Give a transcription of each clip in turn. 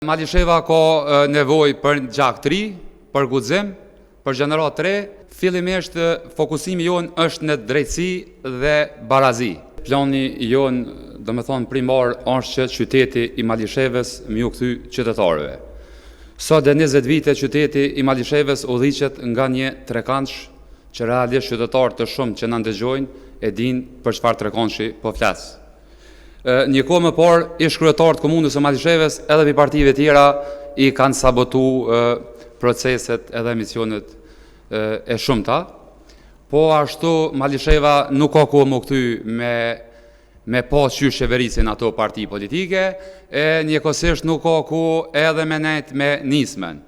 Malisheva ka nevojë për gjak 3, për guxim, për gjenerat 3. Fillimisht fokusimi jon është në drejtësi dhe barazi. Plani jon, domethënë primar, është që qyteti i Malishevës më u kthy qytetarëve. Sot dhe 20 vite qyteti i Malishevës udhëhiqet nga një trekëndsh që realisht qytetarë të shumë që na ndëgjojnë e dinë për çfarë trekëndshi po flas. Një kohë më parë, ish kryetarët të komunës së Malishevës edhe për partive tjera i kanë sabotu proceset edhe misionet e shumta, po ashtu Malisheva nuk ka kohë më kthy me pas qysh qeverisin ato parti politike, e njëkohësisht nuk ka kohë edhe me nejt me nismen.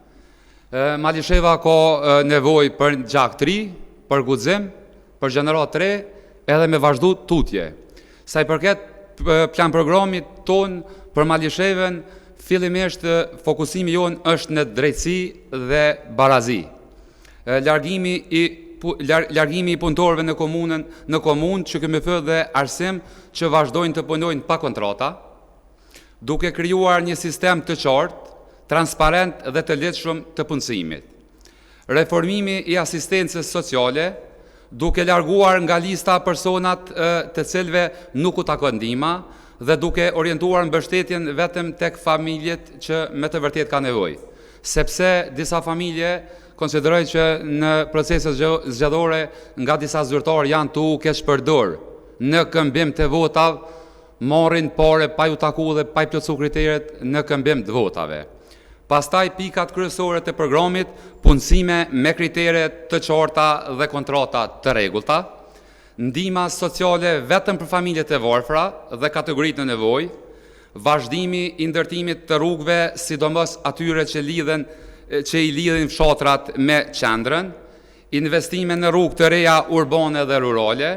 Malisheva ka nevojë për gjak 3, për guxim, për gjenerat 3, edhe me vazhdu tutje. Sa i përket plan programit ton për Malishevën, fillimisht fokusimi jon është në drejtësi dhe barazi. Largimi i punëtorëve në komunë që kemi thënë dhe arsim që vazhdojnë të punojnë pa kontrata, duke krijuar një sistem të qartë, transparent dhe të lehtëshëm të punësimit. Reformimi i asistencës sociale, duke larguar nga lista personat të cilëve nuk u takon ndihma dhe duke orientuar mbështetjen vetëm tek familjet që me të vërtet ka nevojë. Sepse disa familje konsiderojnë që në proceset zgjedhore nga disa zyrtarë janë të keq përdor në këmbim të votave, marrin parë pa u taku dhe pa i plotësuar kriteret në këmbim të votave. Pastaj pikat kryesore të programit, punësime me kritere të qarta dhe kontrata të rregullta, ndihma sociale vetëm për familjet e varfra dhe kategoritë në nevojë, vazhdimi i ndërtimit të rrugëve, sidomos atyre që i lidhin fshatrat me qendrën, investime në rrugë të reja urbane dhe rurale,